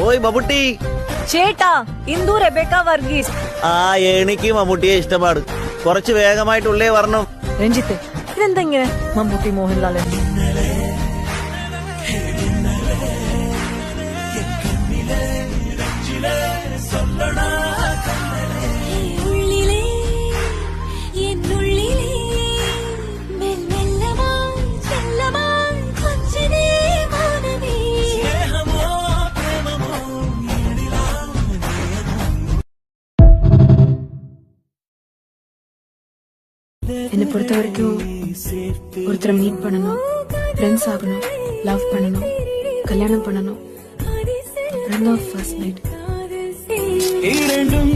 ഓയ് മമ്മൂട്ടി. ചേട്ടാ, ഇന്ദു റെബേക്ക വർഗീസ്. എനിക്ക് മമ്മൂട്ടിയെ ഇഷ്ടമാണ്. കുറച്ച് വേഗമായിട്ടുള്ളേ വരണം. രഞ്ജിത്ത്, ഇതെന്താ ഇങ്ങനെ മമ്മൂട്ടി മോഹൻലാൽ? என்னை பொறுத்த வரைக்கும் ஒருத்தரை மீட் பண்ணணும், ஃப்ரெண்ட்ஸ் ஆகணும், லவ் பண்ணணும், கல்யாணம் பண்ணணும், அப்புறம் ஃபர்ஸ்ட் நைட். இரண்டும்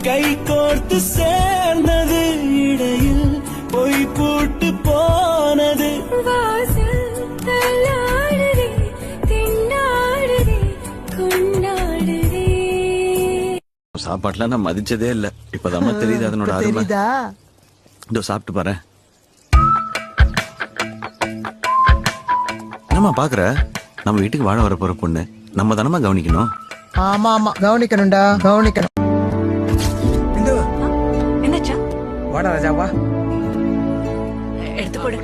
கை கோர்த்து சேர்ந்தது, இடையில் பொய் போட்டு போனது. சாப்பாட்டுல நான் மதிச்சதே இல்ல. இப்பதான் தெரியுது அதனோட அருமை. இதோ சாப்பிட்டு பாரு. நம்ம பாக்குற நம்ம வீட்டுக்கு வாழ வர போற பொண்ணு நம்ம தானமா கவனிக்கணும். ஆமா ஆமா கவனிக்கணும்டா, கவனிக்கணும். என்னச்சா? வாடா ராஜா வா. எடுத்து போடு.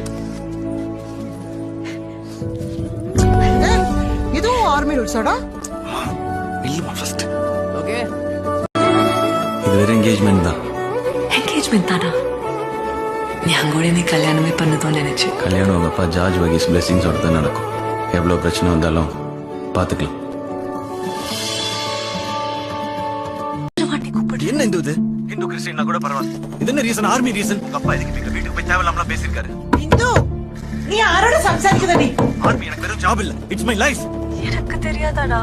இதுவும் ஆர்மி ரூல்ஸோட இல்லமா ஃபர்ஸ்ட். ஓகே. இது வேற என்கேஜ்மென்ட் தான். என்கேஜ்மென்ட் தானா? நான் கூட நீ கல்யாணமே பண்ணதோன்னு நினைச்சேன். கல்யாணம் உங்க அப்பா ஜார்ஜ் வகீஸ் பிளெஸிங்ஸோட தான் நடக்கும். எவ்வளவு பிரச்சனை வந்தாலும் பாத்துக்கலாம். என்ன இது? இந்து கிறிஸ்டியனா கூட பரவாயில்ல. இது என்ன ரீசன்? Army reason. அப்பா இதுக்கு எங்க வீட்டுக்கு போய் தேவலாம்லாம் பேசிருக்காரு. இந்து, நீ யாரோட சம்சாரிக்கிறடி? ஆர்மி எனக்கு வெறும் ஜாப் இல்ல, இட்ஸ் மை லைஃப். எனக்கு தெரியாதாடா?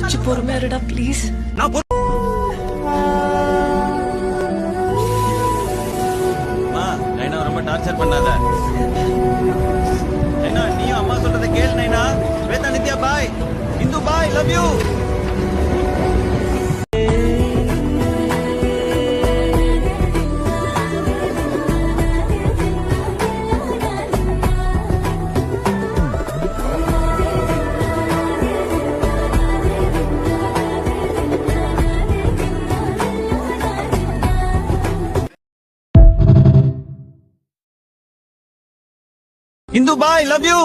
கொஞ்சம் பொறுமையா இருடா ப்ளீஸ். நான் நைனா ரொம்ப டார்ச்சர் பண்ணாத. நைனா நீயும் அம்மா சொல்றத கேளு. நைனா Shweta Nithya bye, Indu bye, love you. Indu bye, love you.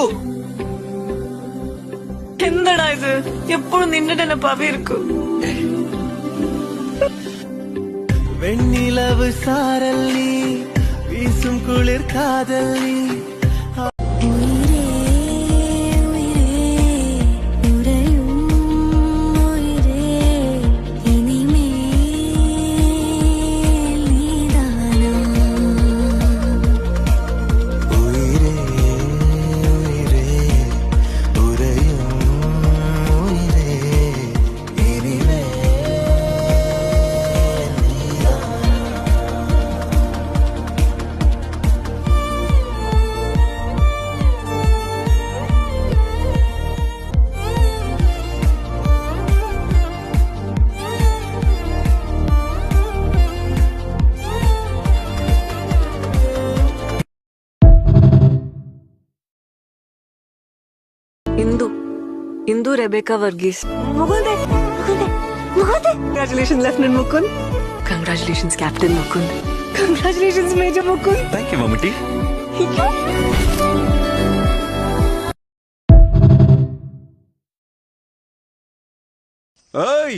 എന്തടാ ഇത്? എപ്പോഴും നിന്റെ നെനപ്പാവേ ഇരിക്കും. வெண்ணிலவு சாரல் நீ, வீசும் குளிர் காதல் நீ. Indu Rebecca Varghese. Mukund. Congratulations, Lieutenant Mukund. Congratulations, Captain Mukund. Congratulations, Major Mukund. Thank you, Mammootty. Hey!